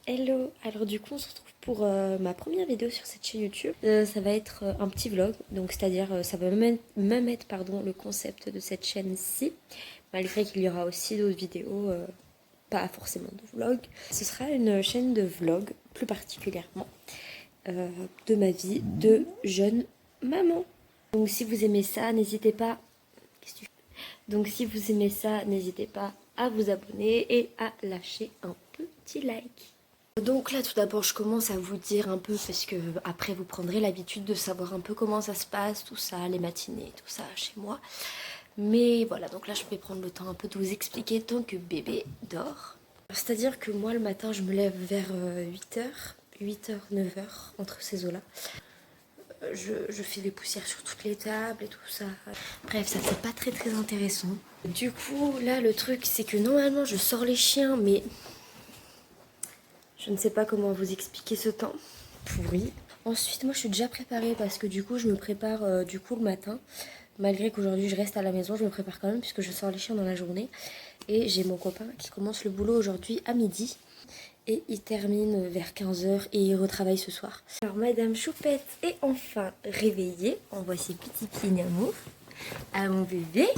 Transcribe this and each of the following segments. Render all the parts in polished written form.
Hello, alors du coup on se retrouve pour ma première vidéo sur cette chaîne YouTube. Ça va être un petit vlog, donc c'est-à-dire ça va même être pardon, le concept de cette chaîne-ci, malgré qu'il y aura aussi d'autres vidéos, pas forcément de vlog. Ce sera une chaîne de vlog, plus particulièrement, de ma vie de jeune maman. Donc si vous aimez ça, n'hésitez pas... Donc si vous aimez ça, n'hésitez pas à vous abonner et à lâcher un petit like. Donc là tout d'abord je commence à vous dire un peu parce que après vous prendrez l'habitude de savoir un peu comment ça se passe, tout ça, les matinées, tout ça chez moi. Mais voilà, donc là je vais prendre le temps un peu de vous expliquer tant que bébé dort. C'est-à-dire que moi le matin je me lève vers 8h, 8h, 9h, entre ces eaux-là. Je fais des poussières sur toutes les tables et tout ça. Bref, ça c'est pas très intéressant. Du coup là le truc c'est que normalement je sors les chiens mais... je ne sais pas comment vous expliquer ce temps pourri. Ensuite, moi, je suis déjà préparée parce que du coup, je me prépare du coup le matin. Malgré qu'aujourd'hui, je reste à la maison, je me prépare quand même puisque je sors les chiens dans la journée. Et j'ai mon copain qui commence le boulot aujourd'hui à midi. Et il termine vers 15h et il retravaille ce soir. Alors, Madame Choupette est enfin réveillée. On voit ses petits pieds d'amour à mon bébé.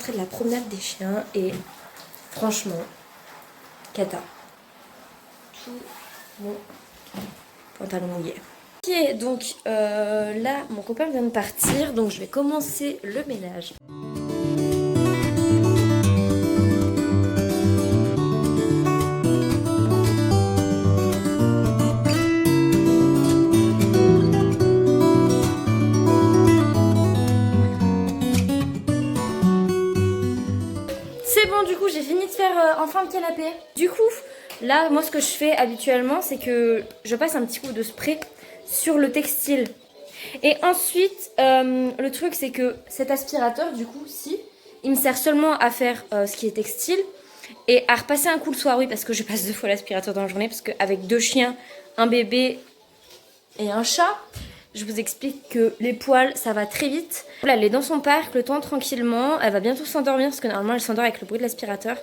De la promenade des chiens et franchement cata, tout mon pantalon mouillé. Ok, donc là mon copain vient de partir, donc je vais commencer le ménage. C'est bon, du coup j'ai fini de faire enfin le canapé. Du coup là moi ce que je fais habituellement c'est que je passe un petit coup de spray sur le textile. Et ensuite le truc c'est que cet aspirateur du coup il me sert seulement à faire ce qui est textile et à repasser un coup le soir. Oui, parce que je passe 2 fois l'aspirateur dans la journée parce qu'avec 2 chiens, un bébé et un chat, je vous explique que les poils, ça va très vite. Là, elle est dans son parc, le temps tranquillement. Elle va bientôt s'endormir parce que normalement, elle s'endort avec le bruit de l'aspirateur.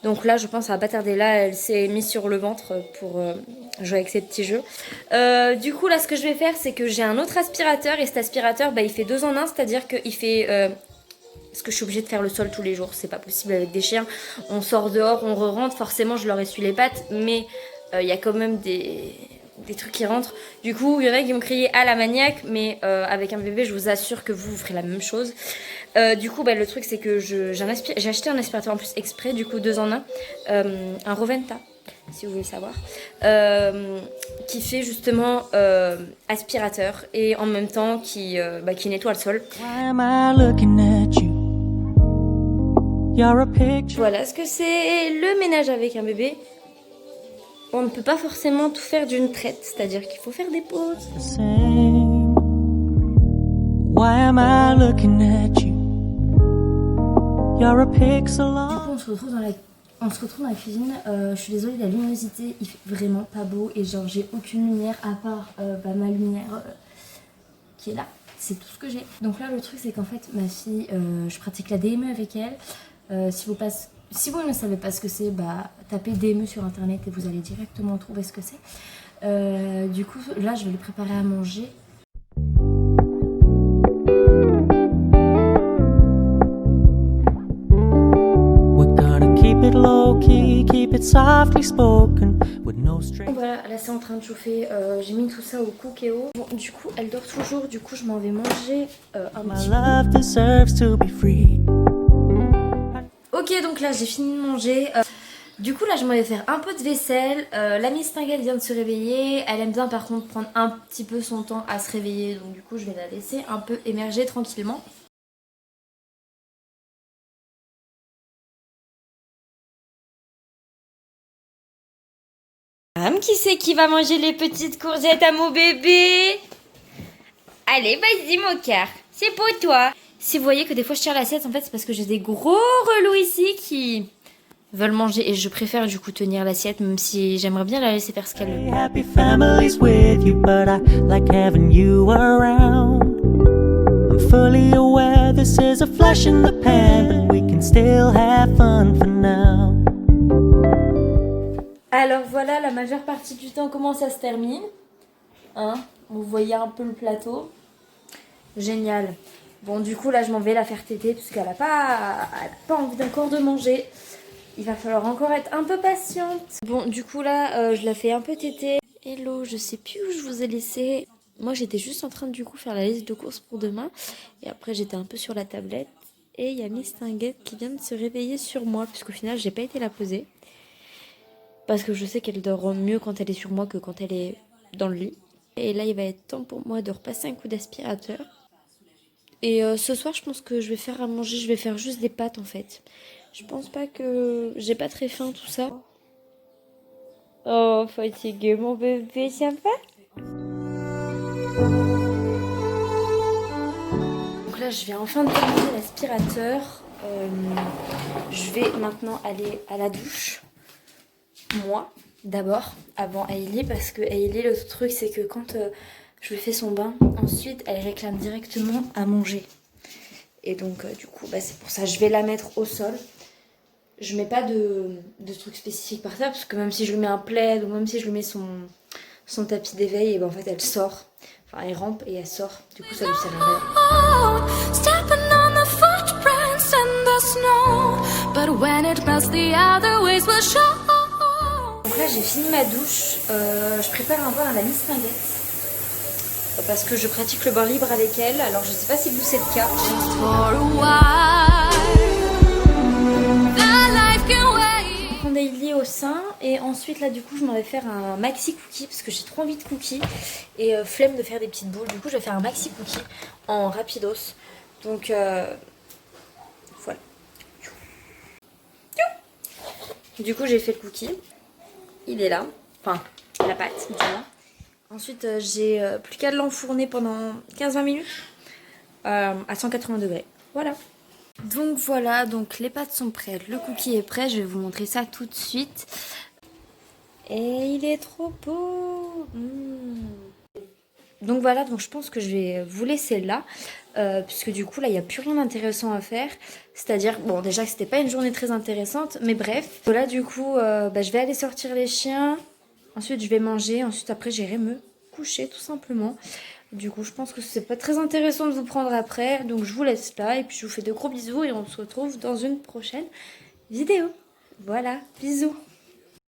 Donc là, je pense à bâtarder. Là, elle s'est mise sur le ventre pour jouer avec ses petits jeux. Du coup, là, ce que je vais faire, c'est que j'ai un autre aspirateur. Et cet aspirateur, bah, il fait 2 en 1. C'est-à-dire qu'il fait... parce que je suis obligée de faire le sol tous les jours. C'est pas possible avec des chiens. On sort dehors, on re-rentre. Forcément, je leur essuie les pattes. Mais il y a quand même des trucs qui rentrent. Du coup, il y en a qui me crier à la maniaque, mais avec un bébé, je vous assure que vous ferez la même chose. Du coup, bah, le truc, c'est que j'ai acheté un aspirateur en plus exprès, du coup 2 en 1, un Roventa, si vous voulez savoir, qui fait justement aspirateur et en même temps qui nettoie le sol. Voilà ce que c'est le ménage avec un bébé. On ne peut pas forcément tout faire d'une traite, c'est-à-dire qu'il faut faire des pauses. On se retrouve dans la cuisine. Je suis désolée, la luminosité, il fait vraiment pas beau et genre j'ai aucune lumière à part ma lumière qui est là. C'est tout ce que j'ai. Donc là, le truc, c'est qu'en fait, ma fille, je pratique la DME avec elle. Si vous ne savez pas ce que c'est, bah, tapez DME sur internet et vous allez directement trouver ce que c'est. Du coup, là, je vais lui préparer à manger. Voilà, là c'est en train de chauffer, j'ai mis tout ça au cookéo. Bon, du coup, elle dort toujours, du coup je m'en vais manger un petit peu. Ok, donc là j'ai fini de manger. Du coup là je m'en vais faire un peu de vaisselle. La Miss Tinguette vient de se réveiller. Elle aime bien par contre prendre un petit peu son temps à se réveiller. Donc du coup je vais la laisser un peu émerger tranquillement. Qui c'est qui va manger les petites courgettes à mon bébé? Allez, vas-y mon cœur, c'est pour toi. Si vous voyez que des fois je tire l'assiette, en fait c'est parce que j'ai des gros relous ici qui veulent manger et je préfère du coup tenir l'assiette même si j'aimerais bien la laisser faire ce qu'elle veut. Happy families with you, but I like having you around. I'm fully aware this is a flash in the pan, but we can still have fun for now. Alors voilà, la majeure partie du temps comment ça se termine. Hein, vous voyez un peu le plateau. Génial. Bon du coup là je m'en vais la faire téter parce qu'elle a pas envie encore de manger. Il va falloir encore être un peu patiente. Bon du coup là je la fais un peu téter. Hello, je sais plus où je vous ai laissé. Moi j'étais juste en train de du coup faire la liste de courses pour demain. Et après j'étais un peu sur la tablette. Et il y a Miss Tinguette qui vient de se réveiller sur moi. Puisqu'au final j'ai pas été la poser. Parce que je sais qu'elle dort mieux quand elle est sur moi que quand elle est dans le lit. Et là il va être temps pour moi de repasser un coup d'aspirateur. Et ce soir, je pense que je vais faire à manger. Je vais faire juste des pâtes en fait. Je pense pas que j'ai pas très faim tout ça. Oh, fatigué mon bébé, sympa. Donc là, je viens enfin de terminer l'aspirateur. Je vais maintenant aller à la douche. Moi, d'abord, avant Hailey. Parce que Hailey, le truc, c'est que quand je lui fais son bain, ensuite, elle réclame directement à manger. Et donc du coup c'est pour ça je vais la mettre au sol. Je mets pas de trucs spécifiques par terre parce que même si je lui mets un plaid ou même si je lui mets son tapis d'éveil, et en fait elle sort. Enfin elle rampe et elle sort. Du coup ça lui sert à rien. Donc là j'ai fini ma douche. Je prépare un bol à la Miss Tinguette. Parce que je pratique le bain libre avec elle, alors je sais pas si vous c'est le cas. On a lié au sein et ensuite là du coup je m'en vais faire un maxi cookie parce que j'ai trop envie de cookies et flemme de faire des petites boules. Du coup je vais faire un maxi cookie en rapidos. Donc voilà. Du coup j'ai fait le cookie. Il est là. Enfin la pâte du moins. Ensuite, j'ai plus qu'à l'enfourner pendant 15-20 minutes à 180 degrés. Voilà. Donc voilà, donc les pâtes sont prêtes, le cookie est prêt, je vais vous montrer ça tout de suite. Et il est trop beau. Donc voilà, donc je pense que je vais vous laisser là, puisque du coup là il n'y a plus rien d'intéressant à faire. C'est-à-dire, bon déjà que c'était pas une journée très intéressante, mais bref. Voilà du coup, je vais aller sortir les chiens. Ensuite, je vais manger. Ensuite, après, j'irai me coucher, tout simplement. Du coup, je pense que c'est pas très intéressant de vous prendre après. Donc, je vous laisse là. Et puis, je vous fais de gros bisous. Et on se retrouve dans une prochaine vidéo. Voilà, bisous.